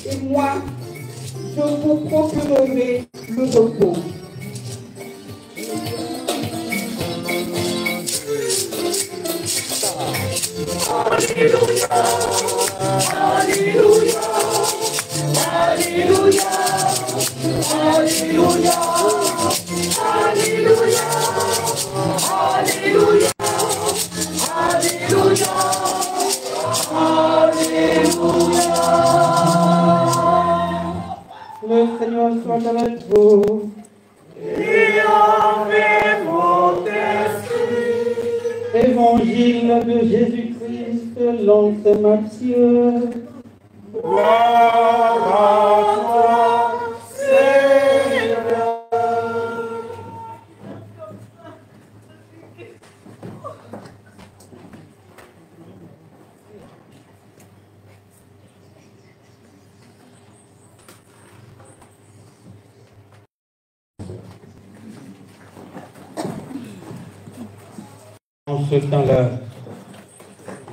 Et moi, je vous procurerai le repos. Alléluia, Alléluia, Alléluia, Alléluia, Alléluia, Alléluia, Alléluia, Alléluia. Le Seigneur soit avec vous. Et avec votre esprit. Évangile de Jésus-Christ selon saint Matthieu. Gloire à toi, Seigneur. En ce temps-là,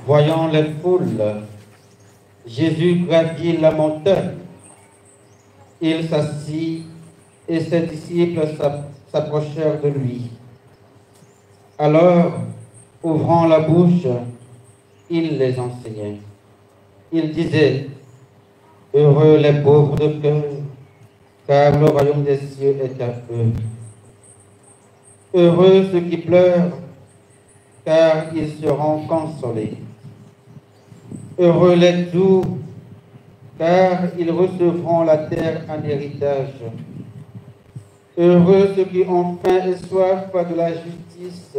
voyant les foules, Jésus gravit la montagne. Il s'assit et ses disciples s'approchèrent de lui. Alors, ouvrant la bouche, il les enseignait. Il disait, « Heureux les pauvres de cœur, car le royaume des cieux est à eux. Heureux ceux qui pleurent, car ils seront consolés. Heureux les doux, car ils recevront la terre en héritage. Heureux ceux qui ont faim et soif de la justice,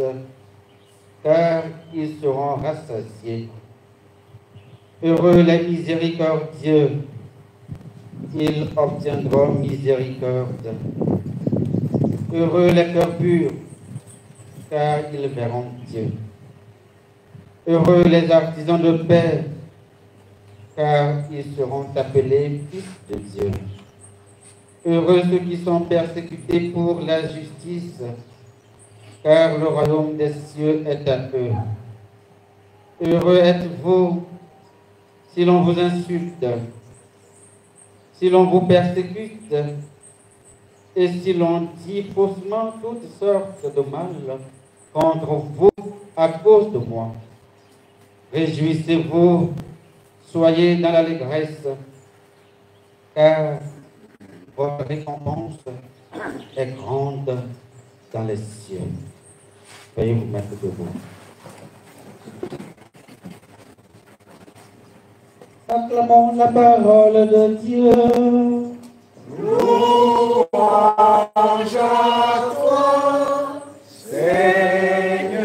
car ils seront rassasiés. Heureux les miséricordieux, ils obtiendront miséricorde. Heureux les cœurs purs, car ils verront Dieu. Heureux les artisans de paix, car ils seront appelés fils de Dieu. Heureux ceux qui sont persécutés pour la justice, car le royaume des cieux est à eux. Heureux êtes-vous si l'on vous insulte, si l'on vous persécute, et si l'on dit faussement toutes sortes de mal contre vous à cause de moi. Réjouissez-vous, soyez dans l'allégresse, car votre récompense est grande dans les cieux. Veuillez vous mettre debout. Acclamons la parole de Dieu. Louange à toi, Seigneur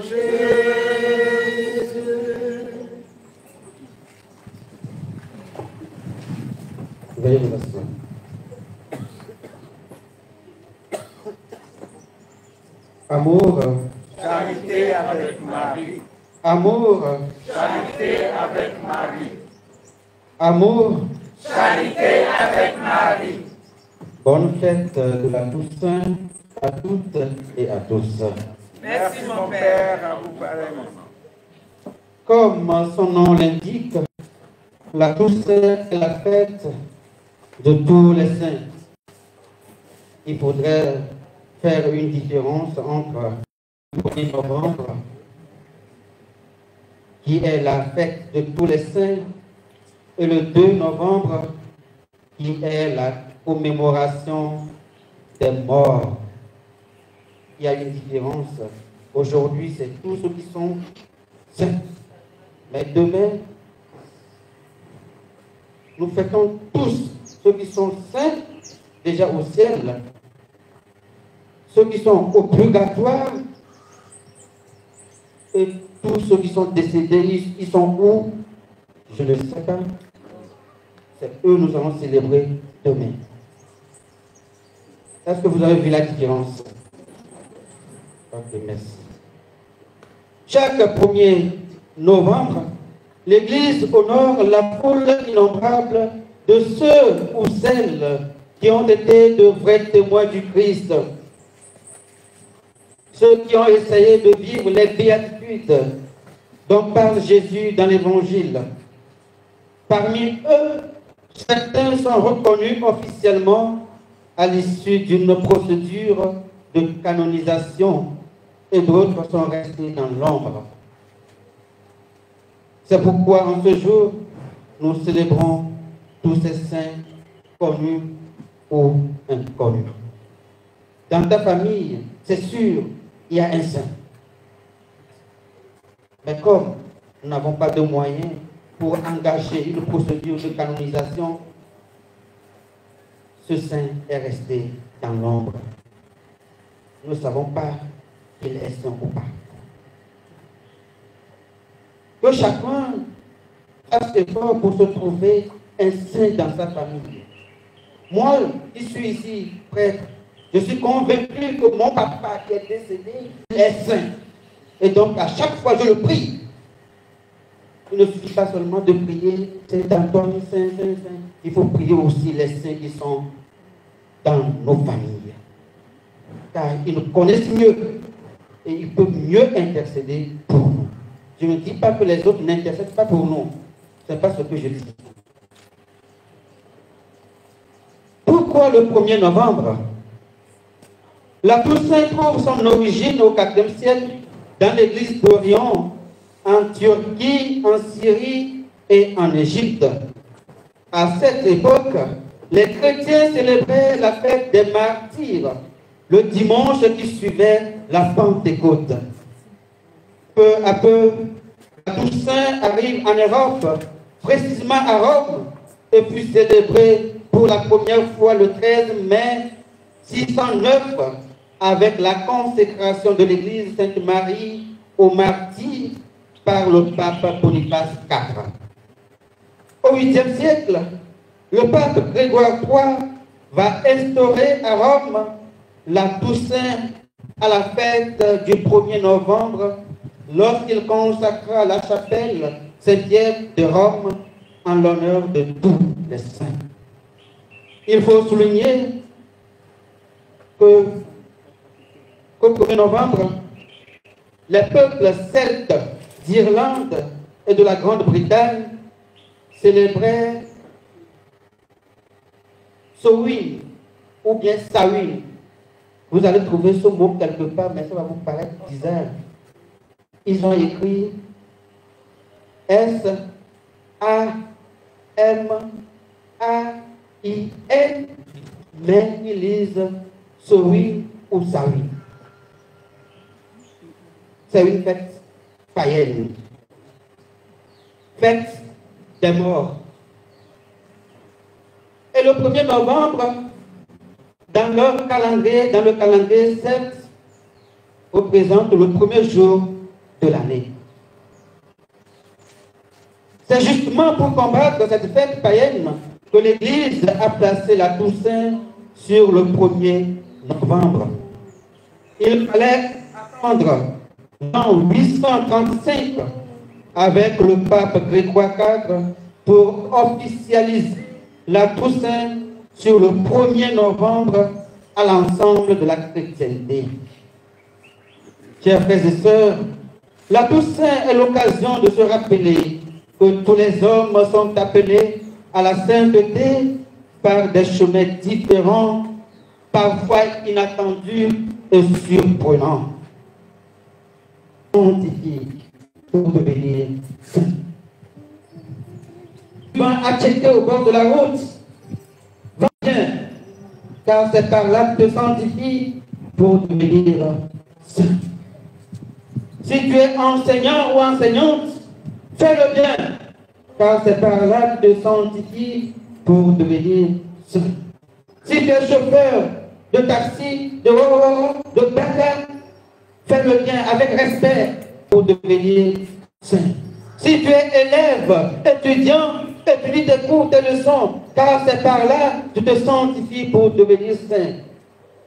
Jésus. Veuillez vous asseoir. Amour, charité avec Marie. Amour, Charité avec Marie. Amour, charité avec Marie. Bonne fête de la Toussaint à toutes et à tous. Merci mon Père, à vous pareillement. Comme son nom l'indique, la Toussaint est la fête de tous les saints. Il faudrait faire une différence entre le 1er novembre, qui est la fête de tous les saints, et le 2 novembre, qui est la commémoration des morts. Il y a une différence. Aujourd'hui, c'est tous ceux qui sont saints. Mais demain, nous fêtons tous ceux qui sont saints déjà au ciel. Ceux qui sont au purgatoire et tous ceux qui sont décédés, ils sont où? Je ne sais pas. C'est eux que nous allons célébrer demain. Est-ce que vous avez vu la différence? Ok, merci. Chaque 1er novembre, l'Église honore la foule innombrable de ceux ou celles qui ont été de vrais témoins du Christ. Ceux qui ont essayé de vivre les béatitudes dont parle Jésus dans l'Évangile. Parmi eux, Certains sont reconnus officiellement à l'issue d'une procédure de canonisation et d'autres sont restés dans l'ombre. C'est pourquoi en ce jour, nous célébrons tous ces saints connus ou inconnus. Dans ta famille, c'est sûr, il y a un saint. Mais comme nous n'avons pas de moyens pour engager une procédure de canonisation, ce saint est resté dans l'ombre. Nous ne savons pas qu'il est saint ou pas. Que chacun fasse effort pour se trouver un saint dans sa famille. Moi, qui suis ici prêtre, je suis convaincu que mon papa qui est décédé est saint. Et donc, à chaque fois, je le prie. Il ne suffit pas seulement de prier Saint Antoine, Saint. Il faut prier aussi les saints qui sont dans nos familles. Car ils nous connaissent mieux et ils peuvent mieux intercéder pour nous. Je ne dis pas que les autres n'intercèdent pas pour nous. Ce n'est pas ce que je dis. Pourquoi le 1er novembre? La Toussaint trouve son origine au IVe siècle dans l'église d'Orion, en Turquie, en Syrie et en Égypte. À cette époque, les chrétiens célébraient la fête des martyrs le dimanche qui suivait la Pentecôte. Peu à peu, la Toussaint arrive en Europe, précisément à Rome, et fut célébrée pour la première fois le 13 mai 609 avec la consécration de l'église Sainte-Marie aux martyrs par le pape Boniface IV. Au 8e siècle, le pape Grégoire III va instaurer à Rome la Toussaint à la fête du 1er novembre lorsqu'il consacra la chapelle Saint-Pierre de Rome en l'honneur de tous les saints. Il faut souligner qu'au 1er novembre, les peuples celtes d'Irlande et de la Grande-Bretagne célébraient Samhain ou bien Samhain. Vous allez trouver ce mot quelque part, mais ça va vous paraître bizarre. Ils ont écrit S-A-M-A-I-N, mais ils lisent Samhain ou Samhain. C'est une fête païenne, fête des morts. Et le 1er novembre, dans le calendrier celte, représente le premier jour de l'année. C'est justement pour combattre cette fête païenne que l'Église a placé la Toussaint sur le 1er novembre. Il fallait attendre en 835 avec le pape Grégoire IV pour officialiser la Toussaint sur le 1er novembre à l'ensemble de la chrétienté. Chers frères et sœurs, la Toussaint est l'occasion de se rappeler que tous les hommes sont appelés à la sainteté par des chemins différents, parfois inattendus et surprenants. Sanctifié pour devenir saint. Tu vas acheter au bord de la route. Va bien, car c'est par là que tu te sanctifies pour devenir saint. Si tu es enseignant ou enseignante, fais-le bien, car c'est par là que tu te sanctifies pour devenir saint. Si tu es chauffeur de taxi, de bateau, fais-le bien avec respect pour devenir saint. Si tu es élève, étudiant, étudie tes cours, tes leçons, car c'est par là que tu te sanctifies pour devenir saint.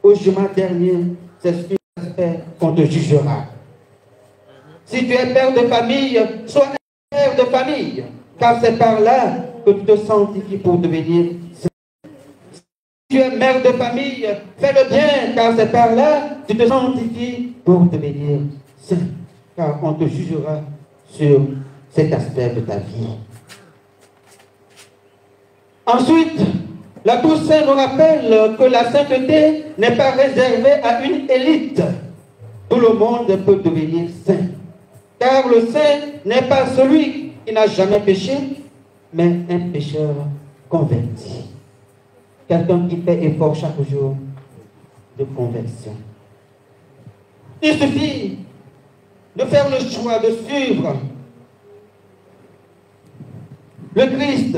Au jugement dernier, c'est sur l'aspect qu'on te jugera. Si tu es père de famille, sois un père de famille, car c'est par là que tu te sanctifies pour devenir saint. Si tu es mère de famille, fais-le bien, car c'est par là que tu te sanctifies pour devenir saint, car on te jugera sur cet aspect de ta vie. Ensuite, la Toussaint nous rappelle que la sainteté n'est pas réservée à une élite. Tout le monde peut devenir saint. Car le saint n'est pas celui qui n'a jamais péché, mais un pécheur converti. Quelqu'un qui fait effort chaque jour de conversion. Il suffit de faire le choix de suivre le Christ,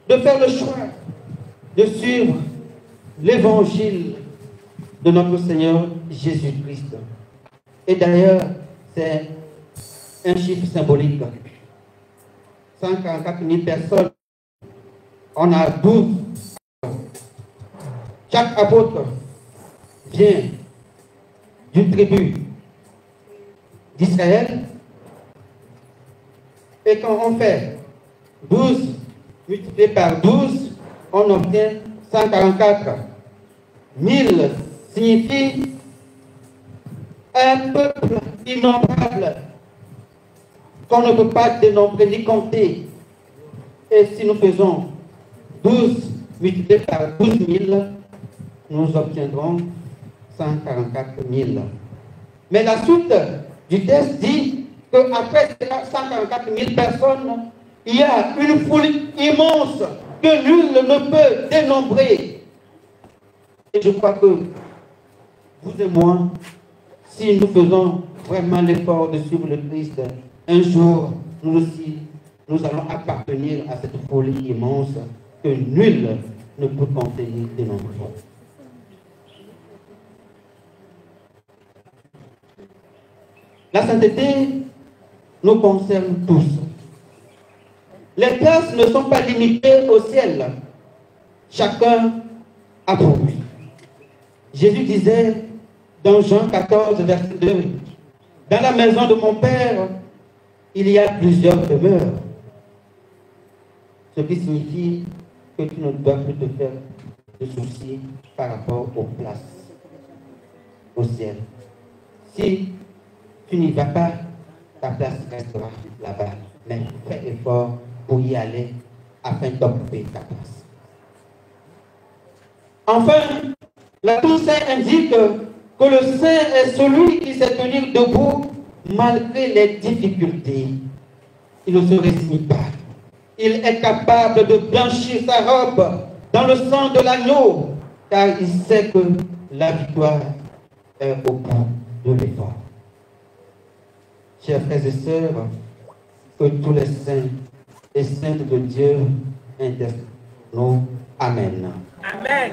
de faire le choix de suivre l'évangile de notre Seigneur Jésus-Christ. Et d'ailleurs, c'est un chiffre symbolique. 144 000 personnes, on a 12. Chaque apôtre vient d'une tribu d'Israël. Et quand on fait 12 multiplié par 12, on obtient 144. 1000 signifie un peuple innombrable qu'on ne peut pas dénombrer ni compter. Et si nous faisons 12 multiplié par 12 000, nous obtiendrons 144 000. Mais la suite du texte dit qu'après 144 000 personnes, il y a une foule immense que nul ne peut dénombrer. Et je crois que vous et moi, si nous faisons vraiment l'effort de suivre le Christ, un jour, nous aussi, nous allons appartenir à cette foule immense que nul ne peut compter ni dénombrer. La sainteté nous concerne tous. Les places ne sont pas limitées au ciel. Chacun a pour lui. Jésus disait dans Jean 14, verset 2, « Dans la maison de mon Père, il y a plusieurs demeures. » Ce qui signifie que tu ne dois plus te faire de soucis par rapport aux places au ciel. Si tu n'y vas pas, ta place restera là-bas. Mais fais effort pour y aller afin d'occuper ta place. Enfin, la Toussaint indique que le saint est celui qui sait tenir debout malgré les difficultés. Il ne se résigne pas. Il est capable de blanchir sa robe dans le sang de l'agneau, car il sait que la victoire est au bout de l'effort. Chers frères et sœurs, que tous les saints et saintes de Dieu intercèdent. Amen. Amen.